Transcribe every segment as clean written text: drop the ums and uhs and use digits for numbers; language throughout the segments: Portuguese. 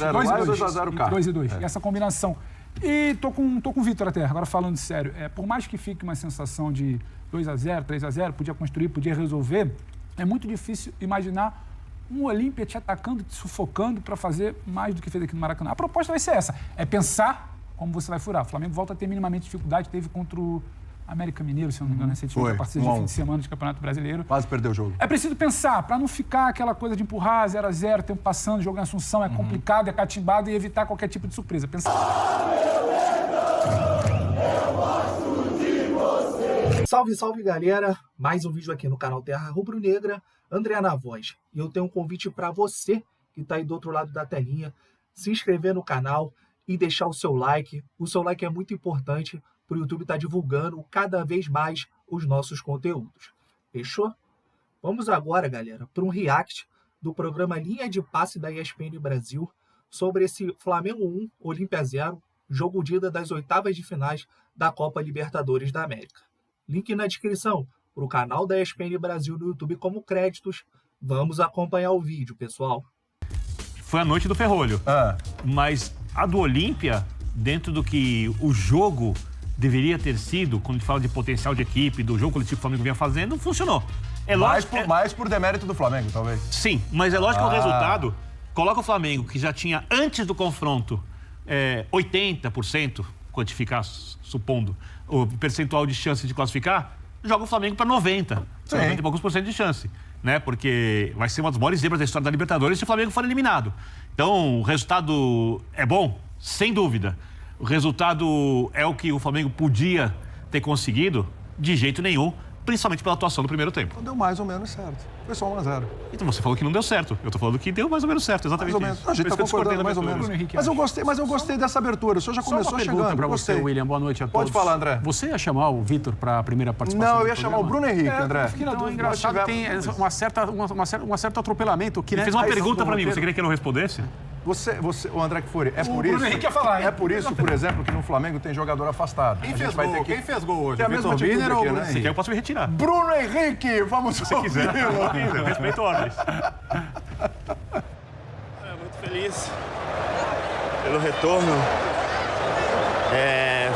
2 mais 2x0 cá. 2 e 2. E essa combinação. E tô com o Vitor até, agora falando sério. Por mais que fique uma sensação de 2x0, 3x0, podia construir, podia resolver, é muito difícil imaginar um Olímpia te atacando, te sufocando para fazer mais do que fez aqui no Maracanã. A proposta vai ser essa, é pensar como você vai furar. O Flamengo volta a ter minimamente dificuldade, teve contra o América Mineiro, se eu não me engano, recentemente, a partir de fim de semana de Campeonato Brasileiro. Quase perdeu o jogo. É preciso pensar, para não ficar aquela coisa de empurrar 0x0, tempo passando, jogo em Assunção, é complicado, é catimbado e evitar qualquer tipo de surpresa. Pensar. Salve, salve, galera! Mais um vídeo aqui no canal Terra Rubro-Negra, André na voz. E eu tenho um convite para você que está aí do outro lado da telinha, se inscrever no canal e deixar o seu like. O seu like é muito importante para o YouTube estar divulgando cada vez mais os nossos conteúdos. Fechou? Vamos agora, galera, para um react do programa Linha de Passe da ESPN Brasil sobre esse Flamengo 1, Olímpia 0, jogo de ida das oitavas de finais da Copa Libertadores da América. Link na descrição para o canal da ESPN Brasil no YouTube como créditos. Vamos acompanhar o vídeo, pessoal. Foi a noite do ferrolho. Mas a do Olímpia, dentro do que o jogo deveria ter sido, quando a gente fala de potencial de equipe, do jogo coletivo que o Flamengo vinha fazendo, funcionou. É lógico, mais por demérito do Flamengo, talvez. Sim, mas é lógico que o resultado coloca o Flamengo, que já tinha antes do confronto 80%, quantificar, supondo, o percentual de chance de classificar, joga o Flamengo para 90%. 90 e poucos por cento de chance. Né? Porque vai ser uma das maiores zebras da história da Libertadores se o Flamengo for eliminado. Então, o resultado é bom? Sem dúvida. O resultado é o que o Flamengo podia ter conseguido? De jeito nenhum, principalmente pela atuação do primeiro tempo. Então deu mais ou menos certo. Foi só 1x0. Então você falou que não deu certo. Eu tô falando que deu mais ou menos certo, exatamente. Mais ou menos. A gente tá concordando mais ou menos. Mas eu gostei dessa abertura. O senhor já começou chegando. Uma pergunta para você, William. Boa noite a todos. Pode falar, André. Você ia chamar o Vitor para a primeira participação? Não, eu ia chamar o Bruno Henrique, André. Então, é engraçado, tem um certo atropelamento. Ele fez uma pergunta para mim. Você queria que eu não respondesse? O André Kfouri, é por isso. Bruno Henrique ia falar, hein? É por isso, por exemplo, que no Flamengo tem jogador afastado. Quem fez gol hoje? Tem a mesma atitude Biner ou aqui, Bruno né? Se quer, eu posso me retirar. Bruno Henrique, vamos Se você quiser. Eu respeito ordens. Muito feliz pelo retorno.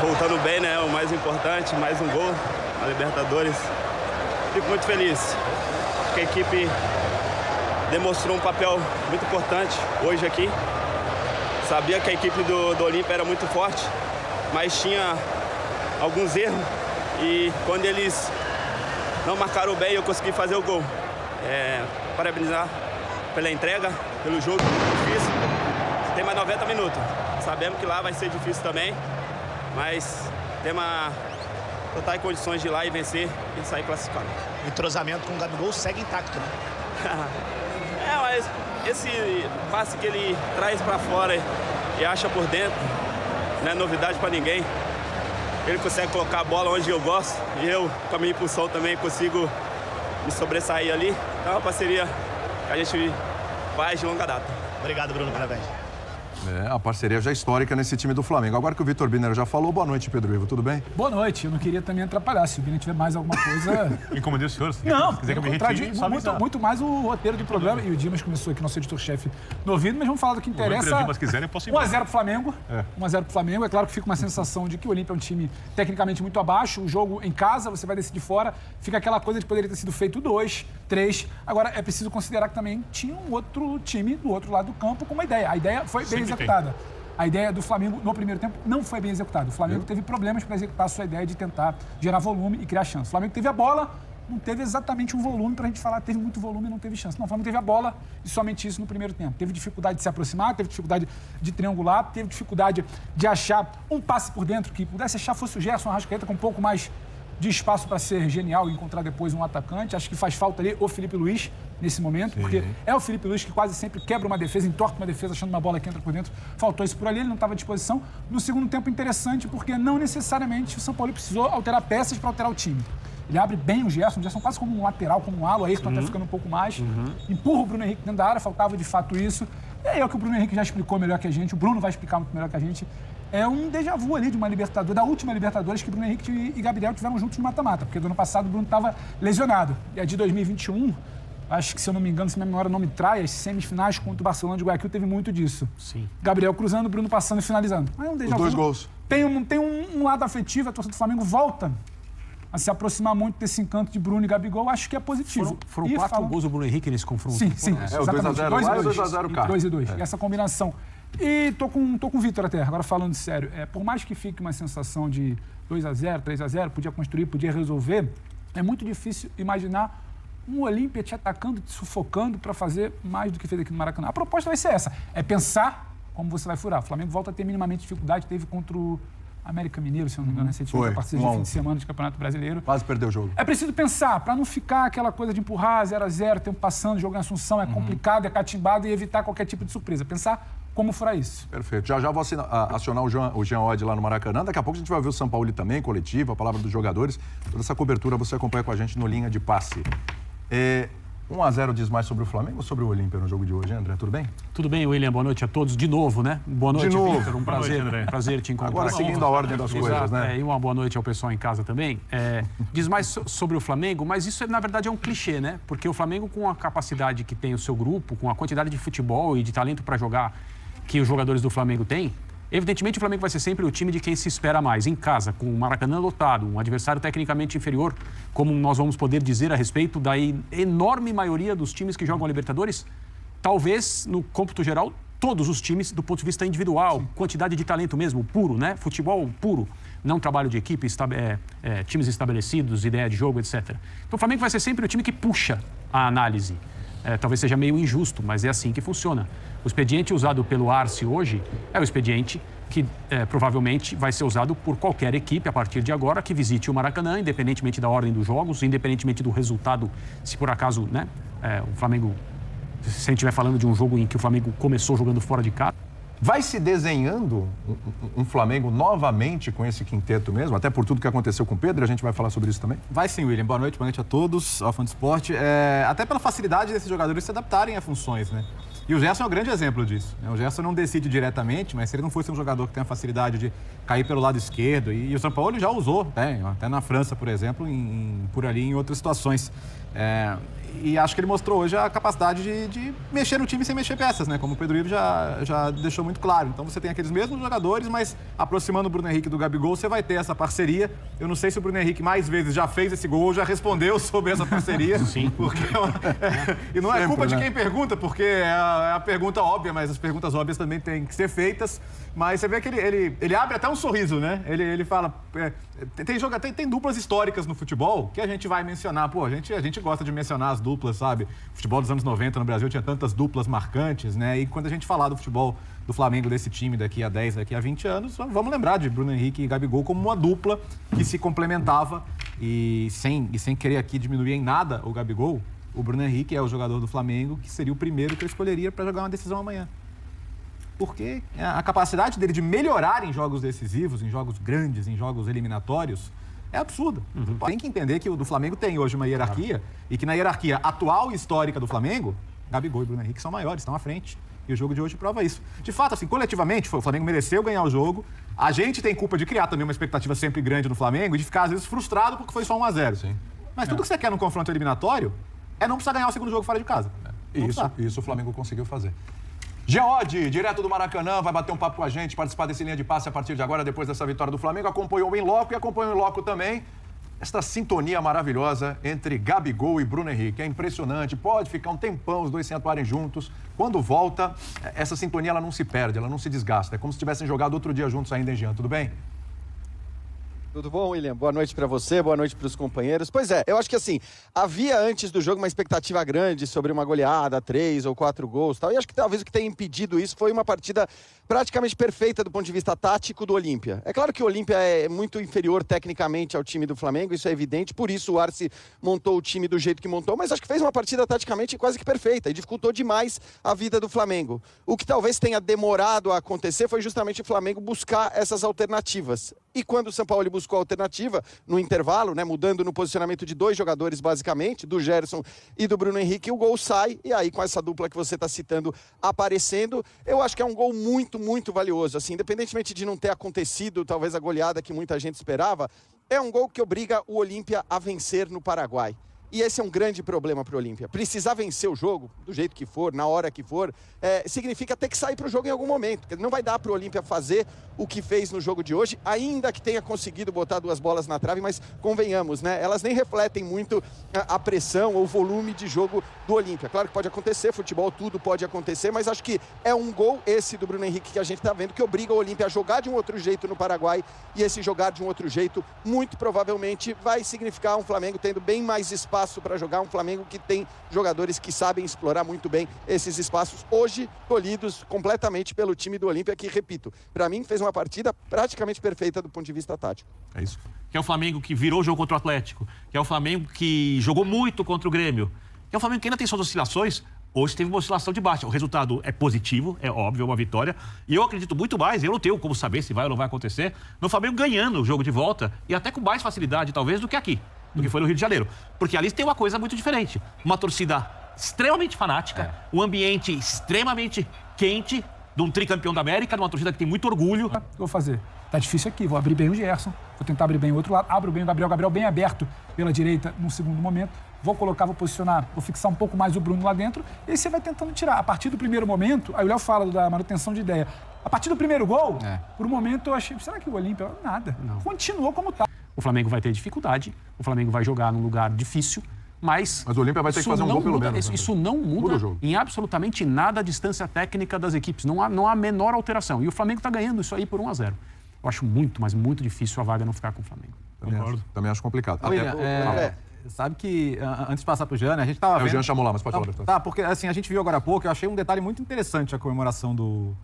Voltando bem, né? O mais importante, mais um gol na Libertadores. Fico muito feliz. Acho que a equipe demonstrou um papel muito importante hoje aqui. Sabia que a equipe do Olímpia era muito forte, mas tinha alguns erros. E quando eles não marcaram bem, eu consegui fazer o gol. Parabenizar pela entrega, pelo jogo difícil. Tem mais 90 minutos. Sabemos que lá vai ser difícil também, mas temos totais condições de ir lá e vencer e sair classificado. O entrosamento com o Gabigol segue intacto, né? Mas esse passe que ele traz para fora e acha por dentro, não é novidade para ninguém. Ele consegue colocar a bola onde eu gosto e eu, com a minha impulsão também, consigo me sobressair ali. Então é uma parceria que a gente faz de longa data. Obrigado, Bruno. Parabéns. A parceria já histórica nesse time do Flamengo. Agora que o Vitor Biner já falou, boa noite, Pedro Ivo, tudo bem? Boa noite, eu não queria também atrapalhar. Se o Biner tiver mais alguma coisa... Incomodei o senhor? Não, se quiser que eu me retire, muito mais o roteiro do programa. E o Dimas começou aqui, nosso editor-chefe, no ouvido, mas vamos falar do que interessa. Se o Dimas quiser, eu posso ir 1x0 pro Flamengo. 1x0 pro Flamengo. É claro que fica uma sensação de que o Olímpia é um time tecnicamente muito abaixo. O jogo em casa, você vai decidir fora. Fica aquela coisa de poderia ter sido feito 2, 3. Agora, é preciso considerar que também tinha um outro time do outro lado do campo com uma ideia. A ideia foi bem executada. A ideia do Flamengo no primeiro tempo não foi bem executada. O Flamengo teve problemas para executar a sua ideia de tentar gerar volume e criar chance. O Flamengo teve a bola, não teve exatamente um volume para a gente falar teve muito volume e não teve chance. Não, o Flamengo teve a bola e somente isso no primeiro tempo. Teve dificuldade de se aproximar, teve dificuldade de triangular, teve dificuldade de achar um passe por dentro que pudesse achar, fosse o Gerson Arrascaeta com um pouco mais de espaço para ser genial e encontrar depois um atacante. Acho que faz falta ali o Felipe Luiz nesse momento, porque é o Felipe Luiz que quase sempre quebra uma defesa, entorta uma defesa achando uma bola que entra por dentro. Faltou isso por ali, ele não estava à disposição. No segundo tempo, interessante, porque não necessariamente o São Paulo precisou alterar peças para alterar o time. Ele abre bem o Gerson quase como um lateral, como um alo, aí estão até ficando um pouco mais. Empurra o Bruno Henrique dentro da área, faltava de fato isso. E aí é o que o Bruno Henrique já explicou melhor que a gente, o Bruno vai explicar muito melhor que a gente. É um déjà vu ali de uma Libertadores, da última Libertadores que Bruno Henrique e Gabriel tiveram juntos no mata-mata, porque do ano passado o Bruno estava lesionado. E a de 2021 Acho que, se eu não me engano, se minha memória não me trai, as semifinais contra o Barcelona de Guayaquil teve muito disso. Sim. Gabriel cruzando, Bruno passando e finalizando. Aí um déjà Os dois vu. gols. Tem um lado afetivo, a torcida do Flamengo volta a se aproximar muito desse encanto de Bruno e Gabigol. Acho que é positivo. Foram E 4 gols do Bruno Henrique nesse confronto. Sim. É, o 2x0 lá e o 2x0 cá. 2-2. E essa combinação. E tô com o Vitor até, agora falando sério. Por mais que fique uma sensação de 2x0, 3x0, podia construir, podia resolver, é muito difícil imaginar um Olímpia te atacando, te sufocando para fazer mais do que fez aqui no Maracanã. A proposta vai ser essa, é pensar como você vai furar. O Flamengo volta a ter minimamente dificuldade, teve contra o América Mineiro, se eu não me engano, recentemente, a partir de fim de semana de Campeonato Brasileiro. Quase perdeu o jogo. É preciso pensar, para não ficar aquela coisa de empurrar 0x0, tempo passando, jogo em Assunção, é complicado, é catimbado e evitar qualquer tipo de surpresa. Pensar como furar isso. Perfeito. Já vou acionar o Jean Oddi lá no Maracanã. Daqui a pouco a gente vai ver o São Paulo também, coletivo, a palavra dos jogadores. Toda essa cobertura você acompanha com a gente no Linha de Passe. 1x0 diz mais sobre o Flamengo ou sobre o Olímpia no jogo de hoje, hein, André? Tudo bem? Tudo bem, William. Boa noite a todos. De novo, né? Boa noite, De novo. Victor. Um prazer te encontrar. Agora seguindo a ordem das coisas, Exato, né? e uma boa noite ao pessoal em casa também. Diz mais sobre o Flamengo, mas isso, na verdade, é um clichê, né? Porque o Flamengo, com a capacidade que tem o seu grupo, com a quantidade de futebol e de talento para jogar que os jogadores do Flamengo têm, evidentemente o Flamengo vai ser sempre o time de quem se espera mais. Em casa, com o Maracanã lotado, um adversário tecnicamente inferior, como nós vamos poder dizer a respeito da enorme maioria dos times que jogam a Libertadores, talvez, no cômputo geral, todos os times do ponto de vista individual, quantidade de talento mesmo, puro, né? Futebol puro, não trabalho de equipe, times estabelecidos, ideia de jogo, etc. Então o Flamengo vai ser sempre o time que puxa a análise. Talvez seja meio injusto, mas é assim que funciona. O expediente usado pelo Arce hoje é o expediente que provavelmente vai ser usado por qualquer equipe a partir de agora que visite o Maracanã, independentemente da ordem dos jogos, independentemente do resultado, se por acaso, né, o Flamengo, se a gente estiver falando de um jogo em que o Flamengo começou jogando fora de casa. Vai se desenhando um Flamengo novamente com esse quinteto mesmo, até por tudo que aconteceu com o Pedro, a gente vai falar sobre isso também? Vai sim, William. Boa noite a todos, ao Fã do Esporte. Até pela facilidade desses jogadores se adaptarem a funções, né? E o Gerson é um grande exemplo disso, né? O Gerson não decide diretamente, mas se ele não fosse um jogador que tem a facilidade de cair pelo lado esquerdo, e o São Paulo já usou, até na França, por exemplo, por ali em outras situações. E acho que ele mostrou hoje a capacidade de mexer no time sem mexer peças, né? Como o Pedro Ivo já deixou muito claro. Então você tem aqueles mesmos jogadores, mas aproximando o Bruno Henrique do Gabigol, você vai ter essa parceria. Eu não sei se o Bruno Henrique mais vezes já fez esse gol ou já respondeu sobre essa parceria. Sim. Porque e não é sempre, culpa de né? quem pergunta, porque é a pergunta óbvia, mas as perguntas óbvias também têm que ser feitas. Mas você vê que ele abre até um sorriso, né? Ele fala... Tem duplas históricas no futebol que a gente vai mencionar. Pô, a gente gosta de mencionar as duplas, sabe? O futebol dos anos 90 no Brasil tinha tantas duplas marcantes, né? E quando a gente falar do futebol do Flamengo, desse time daqui a 10, daqui a 20 anos, vamos lembrar de Bruno Henrique e Gabigol como uma dupla que se complementava. E sem querer aqui diminuir em nada o Gabigol, o Bruno Henrique é o jogador do Flamengo que seria o primeiro que eu escolheria para jogar uma decisão amanhã. Porque a capacidade dele de melhorar em jogos decisivos, em jogos grandes, em jogos eliminatórios, é absurda. Tem que entender que o do Flamengo tem hoje uma hierarquia e que na hierarquia atual e histórica do Flamengo, Gabigol e Bruno Henrique são maiores, estão à frente. E o jogo de hoje prova isso. De fato, assim, coletivamente, o Flamengo mereceu ganhar o jogo. A gente tem culpa de criar também uma expectativa sempre grande no Flamengo e de ficar, às vezes, frustrado porque foi só 1x0. Sim. Mas tudo que você quer num confronto eliminatório é não precisar ganhar o segundo jogo fora de casa. Isso o Flamengo conseguiu fazer. Jean Oddi, direto do Maracanã, vai bater um papo com a gente, participar desse Linha de Passe a partir de agora, depois dessa vitória do Flamengo. Acompanhou o In Loco e acompanhou o In Loco também. Esta sintonia maravilhosa entre Gabigol e Bruno Henrique. É impressionante, pode ficar um tempão os dois sem atuarem juntos. Quando volta, essa sintonia ela não se perde, ela não se desgasta. É como se tivessem jogado outro dia juntos ainda, hein, Jean? Tudo bem? Tudo bom, William? Boa noite para você, boa noite para os companheiros. Pois é, eu acho que assim, havia antes do jogo uma expectativa grande sobre uma goleada, 3 ou 4 gols e tal. E acho que talvez o que tenha impedido isso foi uma partida praticamente perfeita do ponto de vista tático do Olímpia. É claro que o Olímpia é muito inferior tecnicamente ao time do Flamengo, isso é evidente, por isso o Arce montou o time do jeito que montou, mas acho que fez uma partida taticamente quase que perfeita e dificultou demais a vida do Flamengo. O que talvez tenha demorado a acontecer foi justamente o Flamengo buscar essas alternativas. E quando o São Paulo buscou a alternativa, no intervalo, né, mudando no posicionamento de 2 jogadores basicamente, do Gerson e do Bruno Henrique, o gol sai, e aí com essa dupla que você está citando aparecendo, eu acho que é um gol muito, muito valioso. Assim, independentemente de não ter acontecido talvez a goleada que muita gente esperava, é um gol que obriga o Olímpia a vencer no Paraguai. E esse é um grande problema para o Olímpia. Precisar vencer o jogo, do jeito que for, na hora que for, significa ter que sair para o jogo em algum momento. Não vai dar para o Olímpia fazer o que fez no jogo de hoje, ainda que tenha conseguido botar 2 bolas na trave, mas convenhamos, né? Elas nem refletem muito a pressão ou o volume de jogo do Olímpia. Claro que pode acontecer, futebol tudo pode acontecer, mas acho que é um gol esse do Bruno Henrique que a gente está vendo, que obriga o Olímpia a jogar de um outro jeito no Paraguai, e esse jogar de um outro jeito, muito provavelmente vai significar um Flamengo tendo bem mais espaço para jogar, um Flamengo que tem jogadores que sabem explorar muito bem esses espaços, hoje tolhidos completamente pelo time do Olímpia, que, repito, para mim fez uma partida praticamente perfeita do ponto de vista tático. É isso. Que é o Flamengo que virou o jogo contra o Atlético, que é o Flamengo que jogou muito contra o Grêmio, que é o Flamengo que ainda tem suas oscilações. Hoje teve uma oscilação de baixa. O resultado é positivo, é óbvio, é uma vitória. E eu acredito muito mais, eu não tenho como saber se vai ou não vai acontecer, no Flamengo ganhando o jogo de volta e até com mais facilidade, talvez, do que aqui, do que foi no Rio de Janeiro. Porque ali tem uma coisa muito diferente. Uma torcida extremamente fanática, um ambiente extremamente quente, de um tricampeão da América, de uma torcida que tem muito orgulho. O que eu vou fazer? Tá difícil aqui, vou abrir bem o Gerson, vou tentar abrir bem o outro lado, abro bem o Gabriel bem aberto pela direita num segundo momento, vou posicionar, vou fixar um pouco mais o Bruno lá dentro, e aí você vai tentando tirar. A partir do primeiro momento, aí o Léo fala da manutenção de ideia, a partir do primeiro gol, por um momento eu achei, será que o Olímpia? Nada, continuou como tá. O Flamengo vai ter dificuldade, o Flamengo vai jogar num lugar difícil, mas o Olímpia vai ter que fazer um gol pelo menos. Isso não muda em absolutamente nada a distância técnica das equipes. Não há a menor alteração. E o Flamengo está ganhando isso aí por 1-0. Eu acho muito, mas muito difícil a vaga não ficar com o Flamengo. Também acho complicado. William, sabe que, antes de passar pro Jean, a gente tava vendo... O Jean chamou lá, mas pode falar. Tá, porque assim, a gente viu agora há pouco, eu achei um detalhe muito interessante a comemoração do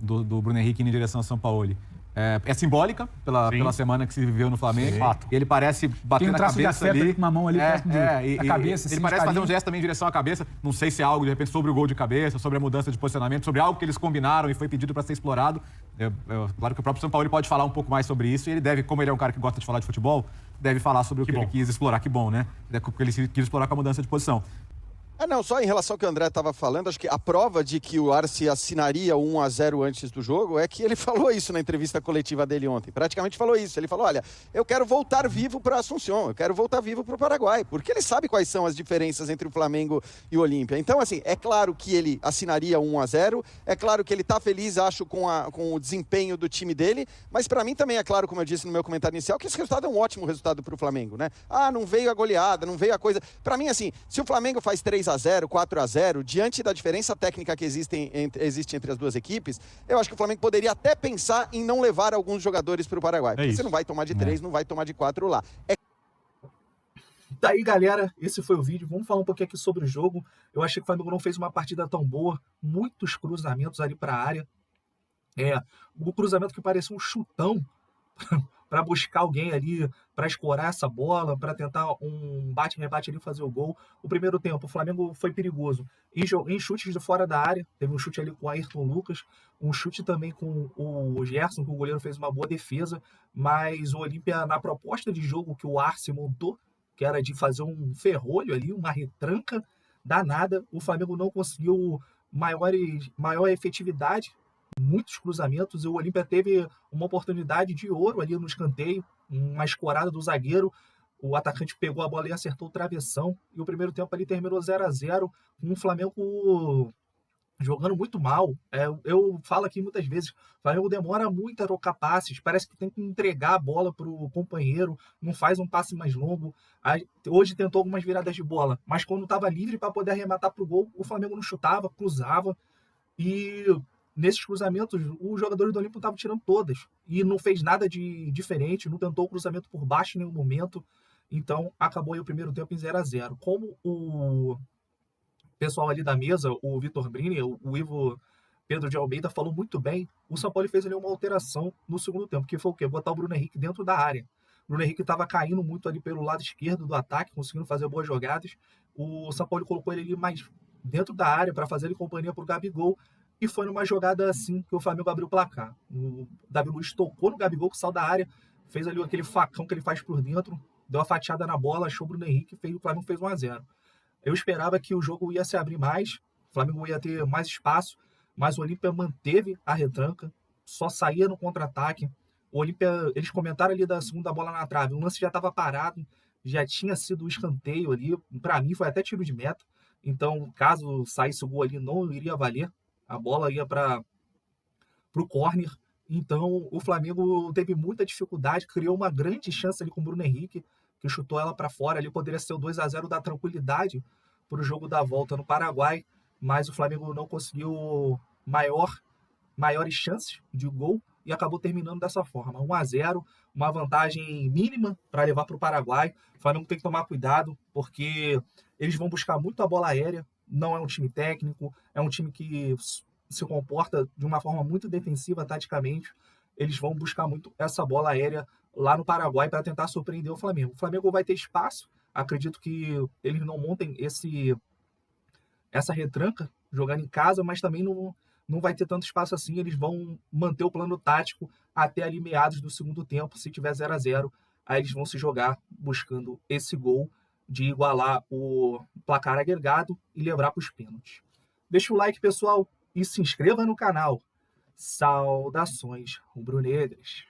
Bruno Henrique indo em direção ao São Paulo. É simbólica pela semana que se viveu no Flamengo. Fato. Ele parece bater na cabeça ali. Com uma mão ali perto da cabeça. Ele parece fazer um gesto também em direção à cabeça. Não sei se é algo, de repente, sobre o gol de cabeça, sobre a mudança de posicionamento, sobre algo que eles combinaram e foi pedido para ser explorado. Claro que o próprio São Paulo pode falar um pouco mais sobre isso e ele deve, como ele é um cara que gosta de falar de futebol, deve falar sobre o que ele quis explorar. Que bom, né? Porque ele quis explorar com a mudança de posição. Não, só em relação ao que o André estava falando, acho que a prova de que o Arce assinaria o 1-0 antes do jogo é que ele falou isso na entrevista coletiva dele ontem. Praticamente falou isso. Ele falou, olha, eu quero voltar vivo para Assunção, eu quero voltar vivo para o Paraguai, porque ele sabe quais são as diferenças entre o Flamengo e o Olímpia. Então, assim, é claro que ele assinaria 1-0, é claro que ele está feliz, acho, com o desempenho do time dele, mas para mim também é claro, como eu disse no meu comentário inicial, que esse resultado é um ótimo resultado para o Flamengo, né? Não veio a goleada, não veio a coisa... Para mim, assim, se o Flamengo faz 3-0, 4-0, diante da diferença técnica que existe entre as duas equipes, eu acho que o Flamengo poderia até pensar em não levar alguns jogadores para o Paraguai. Porque você não vai tomar de 3, não vai tomar de 4 lá. Daí, galera, esse foi o vídeo. Vamos falar um pouquinho aqui sobre o jogo. Eu achei que o Flamengo não fez uma partida tão boa. Muitos cruzamentos ali para a área. O cruzamento que parecia um chutão para buscar alguém ali, para escorar essa bola, para tentar um bate-rebate ali, fazer o gol. O primeiro tempo, o Flamengo foi perigoso. Em chutes de fora da área, teve um chute ali com o Ayrton Lucas, um chute também com o Gerson, que o goleiro fez uma boa defesa, mas o Olímpia, na proposta de jogo que o Arce montou, que era de fazer um ferrolho ali, uma retranca danada, o Flamengo não conseguiu maior efetividade, muitos cruzamentos, e o Olímpia teve uma oportunidade de ouro ali no escanteio, uma escorada do zagueiro, o atacante pegou a bola e acertou o travessão, e o primeiro tempo ali terminou 0-0, com o Flamengo jogando muito mal. Eu falo aqui muitas vezes, o Flamengo demora muito a trocar passes, parece que tem que entregar a bola para o companheiro, não faz um passe mais longo. Hoje tentou algumas viradas de bola, mas quando estava livre para poder arrematar para o gol, o Flamengo não chutava, cruzava, e nesses cruzamentos, os jogadores do Olímpia estavam tirando todas. E não fez nada de diferente, não tentou o cruzamento por baixo em nenhum momento. Então, acabou aí o primeiro tempo em 0-0. Como o pessoal ali da mesa, o Vitor Brini, o Ivo Pedro de Almeida falou muito bem, o São Paulo fez ali uma alteração no segundo tempo, que foi o quê? Botar o Bruno Henrique dentro da área. O Bruno Henrique estava caindo muito ali pelo lado esquerdo do ataque, conseguindo fazer boas jogadas. O São Paulo colocou ele ali mais dentro da área para fazer ele companhia para o Gabigol. E foi numa jogada assim que o Flamengo abriu o placar. O Davi Luiz tocou no Gabigol, que saiu da área, fez ali aquele facão que ele faz por dentro, deu uma fatiada na bola, achou o Bruno Henrique, o Flamengo fez 1-0. Eu esperava que o jogo ia se abrir mais, o Flamengo ia ter mais espaço, mas o Olímpia manteve a retranca, só saía no contra-ataque. O Olímpia, eles comentaram ali da segunda bola na trave, o lance já estava parado, já tinha sido o escanteio ali. Para mim, foi até tiro de meta. Então, caso saísse o gol ali, não iria valer. A bola ia para o córner. Então, o Flamengo teve muita dificuldade, criou uma grande chance ali com o Bruno Henrique, que chutou ela para fora. Ali poderia ser o 2-0 da tranquilidade para o jogo da volta no Paraguai, mas o Flamengo não conseguiu maiores chances de gol e acabou terminando dessa forma. 1-0, uma vantagem mínima para levar para o Paraguai. O Flamengo tem que tomar cuidado, porque eles vão buscar muito a bola aérea. Não é um time técnico, é um time que se comporta de uma forma muito defensiva taticamente. Eles vão buscar muito essa bola aérea lá no Paraguai para tentar surpreender o Flamengo. O Flamengo vai ter espaço. Acredito que eles não montem essa retranca jogando em casa, mas também não vai ter tanto espaço assim. Eles vão manter o plano tático até ali meados do segundo tempo. Se tiver 0-0, aí eles vão se jogar buscando esse gol de igualar o placar agregado e levar para os pênaltis. Deixa o like, pessoal, e se inscreva no canal. Saudações rubro-negras.